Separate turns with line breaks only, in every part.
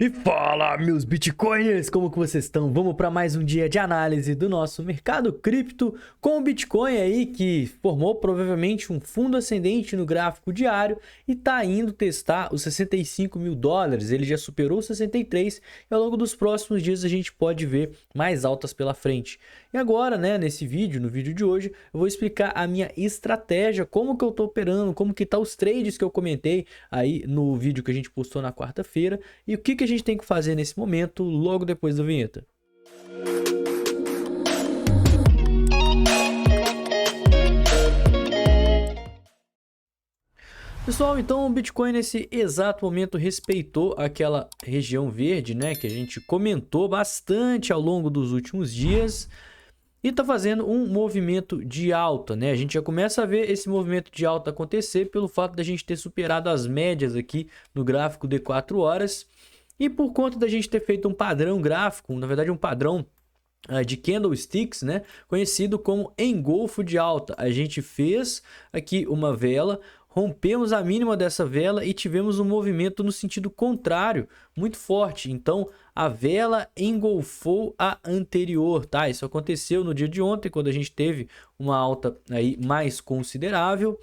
E fala, meus bitcoiners, como que vocês estão? Vamos para mais um dia de análise do nosso mercado cripto com o Bitcoin aí que formou provavelmente um fundo ascendente no gráfico diário e tá indo testar os 65 mil dólares. Ele já superou os 63 e ao longo dos próximos dias a gente pode ver mais altas pela frente. E agora, né, no vídeo de hoje, eu vou explicar a minha estratégia, como que eu tô operando, como que tá os trades que eu comentei aí no vídeo que a gente postou na quarta-feira e o que a gente tem que fazer nesse momento, logo depois da vinheta. Pessoal, então o Bitcoin nesse exato momento respeitou aquela região verde, né, que a gente comentou bastante ao longo dos últimos dias e está fazendo um movimento de alta, né? A gente já começa a ver esse movimento de alta acontecer pelo fato da gente ter superado as médias aqui no gráfico de 4 horas. E por conta da gente ter feito um padrão gráfico, na verdade um padrão de candlesticks, né, conhecido como engolfo de alta. A gente fez aqui uma vela, rompemos a mínima dessa vela e tivemos um movimento no sentido contrário, muito forte. Então a vela engolfou a anterior, tá? Isso aconteceu no dia de ontem, quando a gente teve uma alta aí mais considerável.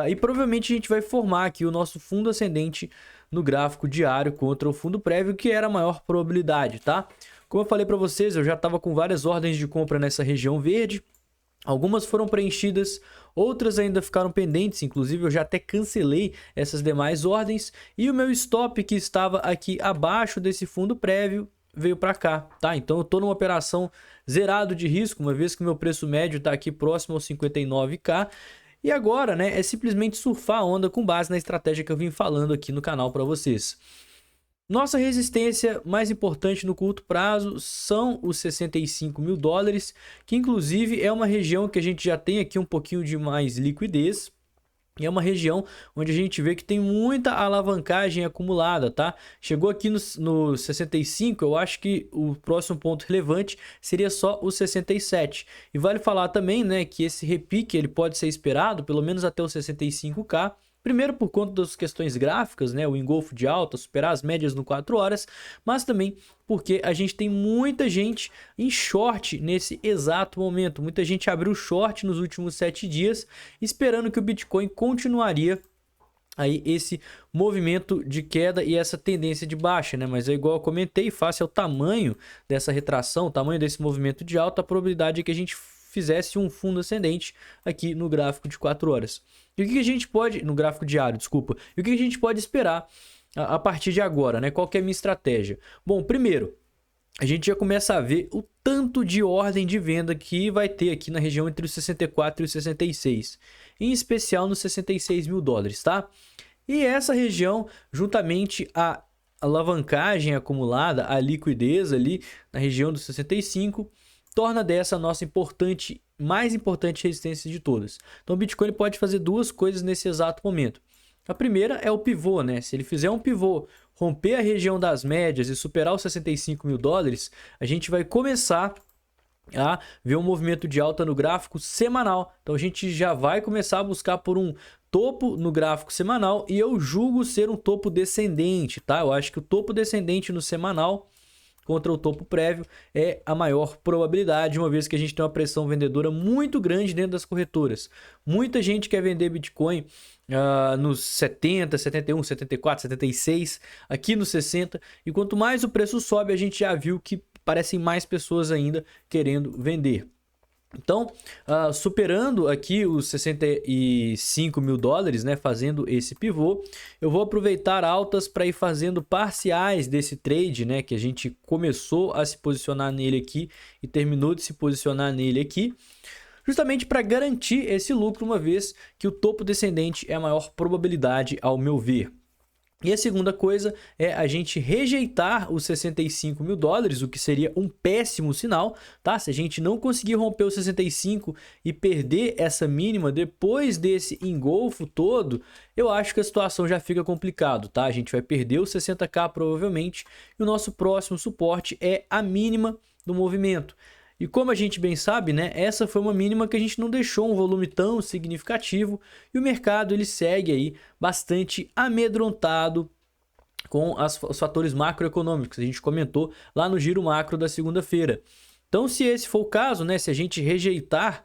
E provavelmente a gente vai formar aqui o nosso fundo ascendente no gráfico diário contra o fundo prévio, que era a maior probabilidade, tá? Como eu falei para vocês, eu já estava com várias ordens de compra nessa região verde. Algumas foram preenchidas, outras ainda ficaram pendentes, inclusive eu já até cancelei essas demais ordens. E o meu stop, que estava aqui abaixo desse fundo prévio, veio para cá, tá? Então eu tô numa operação zerado de risco, uma vez que o meu preço médio está aqui próximo aos 59k. E agora, né, é simplesmente surfar a onda com base na estratégia que eu vim falando aqui no canal para vocês. Nossa resistência mais importante no curto prazo são os 65 mil dólares, que inclusive é uma região que a gente já tem aqui um pouquinho de mais liquidez. E é uma região onde a gente vê que tem muita alavancagem acumulada, tá? Chegou aqui no 65, eu acho que o próximo ponto relevante seria só o 67. E vale falar também, né, que esse repique ele pode ser esperado pelo menos até o 65k. Primeiro por conta das questões gráficas, né, o engolfo de alta, superar as médias no 4 horas, mas também porque a gente tem muita gente em short nesse exato momento. Muita gente abriu short nos últimos 7 dias, esperando que o Bitcoin continuaria aí esse movimento de queda e essa tendência de baixa, né? Mas é igual eu comentei, face ao tamanho dessa retração, o tamanho desse movimento de alta, a probabilidade é que a gente fizesse um fundo ascendente aqui no gráfico de 4 horas. E o que a gente pode, no gráfico diário, desculpa, e o que a gente pode esperar a partir de agora, né? Qual que é a minha estratégia? Bom, primeiro, a gente já começa a ver o tanto de ordem de venda que vai ter aqui na região entre os 64 e os 66, em especial nos 66 mil dólares, tá? E essa região, juntamente a alavancagem acumulada, a liquidez ali na região dos 65, torna dessa a nossa mais importante resistência de todas. Então o Bitcoin pode fazer duas coisas nesse exato momento. A primeira é o pivô, né? Se ele fizer um pivô, romper a região das médias e superar os 65 mil dólares, a gente vai começar a ver um movimento de alta no gráfico semanal. Então a gente já vai começar a buscar por um topo no gráfico semanal e eu julgo ser um topo descendente, tá? Eu acho que o topo descendente no semanal contra o topo prévio é a maior probabilidade, uma vez que a gente tem uma pressão vendedora muito grande dentro das corretoras. Muita gente quer vender Bitcoin nos 70, 71, 74, 76, aqui nos 60, e quanto mais o preço sobe, a gente já viu que parecem mais pessoas ainda querendo vender. Então, superando aqui os 65 mil dólares, né, fazendo esse pivô, eu vou aproveitar altas para ir fazendo parciais desse trade, né, que a gente começou a se posicionar nele aqui e terminou de se posicionar nele aqui, justamente para garantir esse lucro, uma vez que o topo descendente é a maior probabilidade ao meu ver. E a segunda coisa é a gente rejeitar os 65 mil dólares, o que seria um péssimo sinal, tá? Se a gente não conseguir romper os 65 e perder essa mínima depois desse engolfo todo, eu acho que a situação já fica complicado, tá? A gente vai perder os 60k provavelmente e o nosso próximo suporte é a mínima do movimento. E como a gente bem sabe, né, essa foi uma mínima que a gente não deixou um volume tão significativo e o mercado ele segue aí bastante amedrontado com os fatores macroeconômicos. A gente comentou lá no giro macro da segunda-feira. Então, se esse for o caso, né, se a gente rejeitar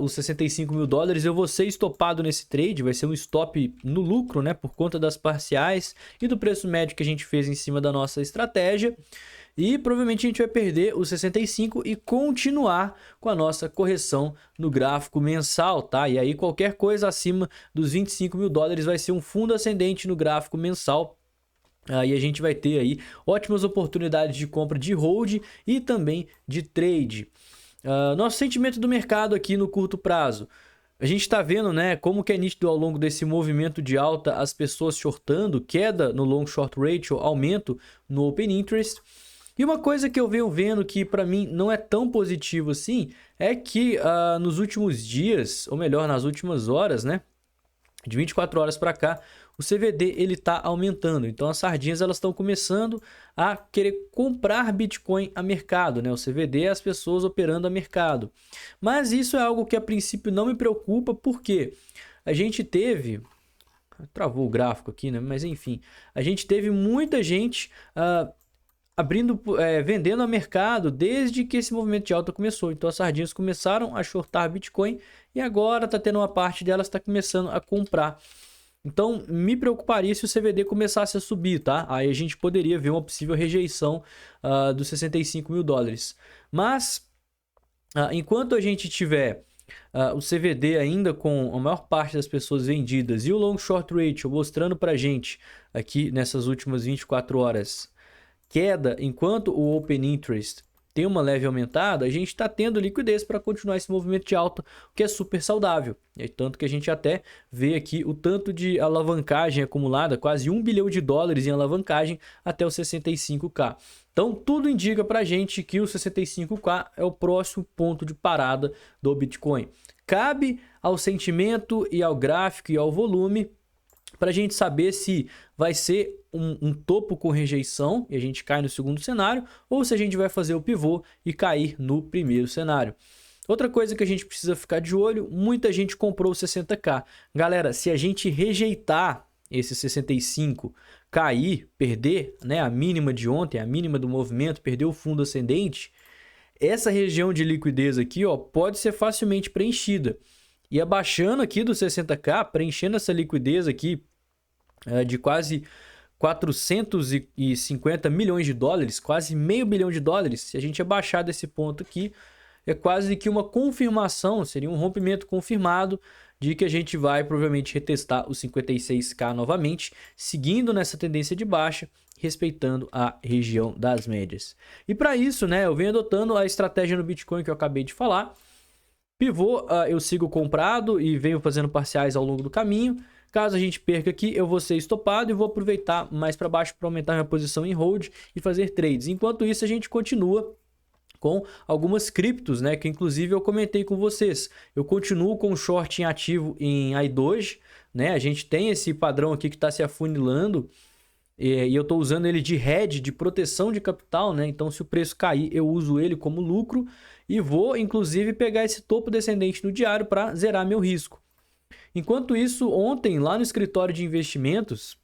os 65 mil dólares, eu vou ser estopado nesse trade, vai ser um stop no lucro, né, por conta das parciais e do preço médio que a gente fez em cima da nossa estratégia. E provavelmente a gente vai perder os 65 e continuar com a nossa correção no gráfico mensal, tá? E aí qualquer coisa acima dos 25 mil dólares vai ser um fundo ascendente no gráfico mensal. Aí a gente vai ter aí ótimas oportunidades de compra de hold e também de trade. Nosso sentimento do mercado aqui no curto prazo. A gente está vendo, né, como que é nítido ao longo desse movimento de alta as pessoas shortando, queda no long short ratio, aumento no open interest. E uma coisa que eu venho vendo que para mim não é tão positivo assim, é que nos últimos dias, ou melhor, nas últimas horas, né, de 24 horas para cá, o CVD ele está aumentando. Então as sardinhas elas estão começando a querer comprar Bitcoin a mercado, né? O CVD é as pessoas operando a mercado. Mas isso é algo que a princípio não me preocupa, porque a gente teve... Travou o gráfico aqui, né? Mas enfim, a gente teve muita gente vendendo a mercado desde que esse movimento de alta começou. Então as sardinhas começaram a shortar Bitcoin e agora está tendo uma parte delas que está começando a comprar. Então me preocuparia se o CVD começasse a subir, tá? Aí a gente poderia ver uma possível rejeição dos 65 mil dólares. Mas enquanto a gente tiver o CVD ainda com a maior parte das pessoas vendidas e o long short ratio mostrando para a gente aqui nessas últimas 24 horas queda, enquanto o open interest tem uma leve aumentada, a gente está tendo liquidez para continuar esse movimento de alta, o que é super saudável. É tanto que a gente até vê aqui o tanto de alavancagem acumulada, quase 1 bilhão de dólares em alavancagem até os 65k. Então tudo indica para a gente que o 65k é o próximo ponto de parada do Bitcoin. Cabe ao sentimento e ao gráfico e ao volume para a gente saber se vai ser um topo com rejeição e a gente cai no segundo cenário, ou se a gente vai fazer o pivô e cair no primeiro cenário. Outra coisa que a gente precisa ficar de olho, muita gente comprou o 60k. Galera, se a gente rejeitar esse 65, cair, perder, né, a mínima de ontem, a mínima do movimento, perder o fundo ascendente, essa região de liquidez aqui, ó, pode ser facilmente preenchida. E abaixando aqui do 60k, preenchendo essa liquidez aqui de quase 450 milhões de dólares, quase meio bilhão de dólares, se a gente abaixar desse ponto aqui, é quase que uma confirmação, seria um rompimento confirmado de que a gente vai provavelmente retestar os 56k novamente, seguindo nessa tendência de baixa, respeitando a região das médias. E para isso, né, eu venho adotando a estratégia no Bitcoin que eu acabei de falar. Pivô, eu sigo comprado e venho fazendo parciais ao longo do caminho. Caso a gente perca aqui, eu vou ser estopado e vou aproveitar mais para baixo para aumentar minha posição em hold e fazer trades. Enquanto isso, a gente continua com algumas criptos, né, que inclusive eu comentei com vocês. Eu continuo com short em ativo em iDoge, né? A gente tem esse padrão aqui que está se afunilando e eu estou usando ele de hedge, de proteção de capital, né? Então, se o preço cair, eu uso ele como lucro e vou, inclusive, pegar esse topo descendente no diário para zerar meu risco. Enquanto isso, ontem, lá no escritório de investimentos,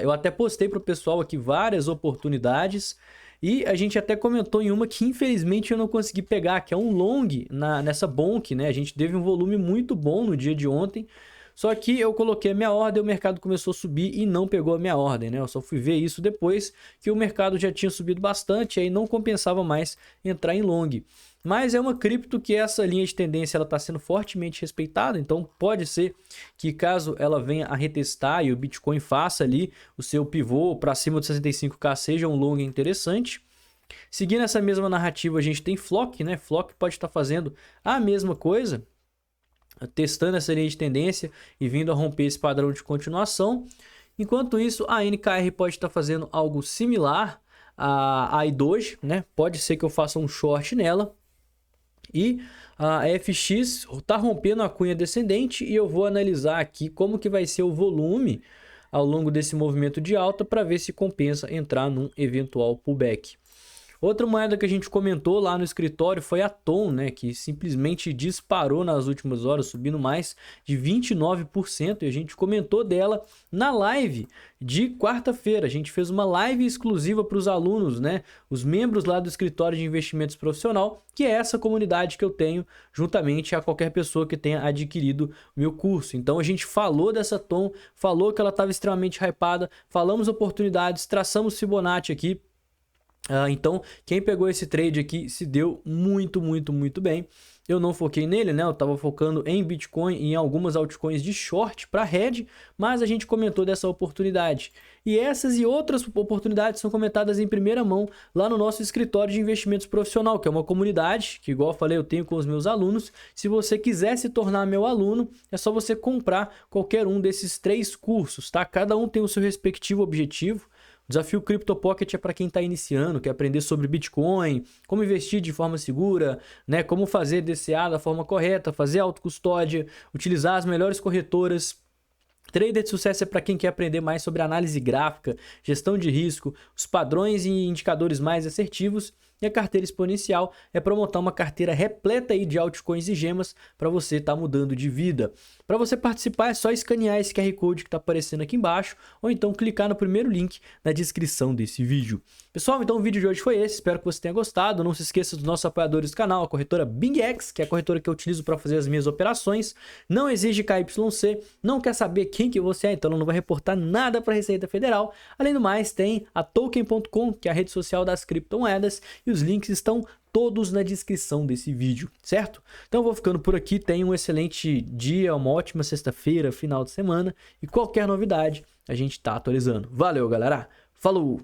eu até postei para o pessoal aqui várias oportunidades e a gente até comentou em uma que, infelizmente, eu não consegui pegar, que é um long nessa Bonk, né? A gente teve um volume muito bom no dia de ontem, só que eu coloquei a minha ordem, o mercado começou a subir e não pegou a minha ordem, né? Eu só fui ver isso depois que o mercado já tinha subido bastante, aí não compensava mais entrar em long. Mas é uma cripto que essa linha de tendência ela está sendo fortemente respeitada, então pode ser que caso ela venha a retestar e o Bitcoin faça ali o seu pivô para cima de 65k seja um long interessante. Seguindo essa mesma narrativa, a gente tem Flock, né? Flock pode estar fazendo a mesma coisa, testando essa linha de tendência e vindo a romper esse padrão de continuação. Enquanto isso, a NKR pode estar fazendo algo similar a iDoge, né? Pode ser que eu faça um short nela. E a FX está rompendo a cunha descendente e eu vou analisar aqui como que vai ser o volume ao longo desse movimento de alta para ver se compensa entrar num eventual pullback. Outra moeda que a gente comentou lá no escritório foi a TON, né, que simplesmente disparou nas últimas horas, subindo mais de 29%, e a gente comentou dela na live de quarta-feira. A gente fez uma live exclusiva para os alunos, né, os membros lá do escritório de investimentos profissional, que é essa comunidade que eu tenho juntamente a qualquer pessoa que tenha adquirido o meu curso. Então a gente falou dessa TON, falou que ela estava extremamente hypada, falamos oportunidades, traçamos Fibonacci aqui. Então, quem pegou esse trade aqui se deu muito bem. Eu não foquei nele, né? Eu tava focando em Bitcoin e em algumas altcoins de short para hedge, mas a gente comentou dessa oportunidade. E essas e outras oportunidades são comentadas em primeira mão lá no nosso escritório de investimentos profissional, que é uma comunidade que, igual eu falei, eu tenho com os meus alunos. Se você quiser se tornar meu aluno, é só você comprar qualquer um desses 3 cursos, tá? Cada um tem o seu respectivo objetivo. O Desafio Crypto Pocket é para quem está iniciando, quer aprender sobre Bitcoin, como investir de forma segura, né? Como fazer DCA da forma correta, fazer autocustódia, utilizar as melhores corretoras. Trader de sucesso é para quem quer aprender mais sobre análise gráfica, gestão de risco, os padrões e indicadores mais assertivos. E a carteira exponencial é para montar uma carteira repleta aí de altcoins e gemas para você estar mudando de vida. Para você participar é só escanear esse QR Code que está aparecendo aqui embaixo ou então clicar no primeiro link na descrição desse vídeo. Pessoal, então o vídeo de hoje foi esse, espero que você tenha gostado. Não se esqueça dos nossos apoiadores do canal, a corretora BingX, que é a corretora que eu utilizo para fazer as minhas operações. Não exige KYC, não quer saber quem que você é, então não vai reportar nada para a Receita Federal. Além do mais, tem a Token.com, que é a rede social das criptomoedas, e os links estão todos na descrição desse vídeo, certo? Então eu vou ficando por aqui, tenha um excelente dia, uma ótima sexta-feira, final de semana, e qualquer novidade a gente tá atualizando. Valeu, galera! Falou!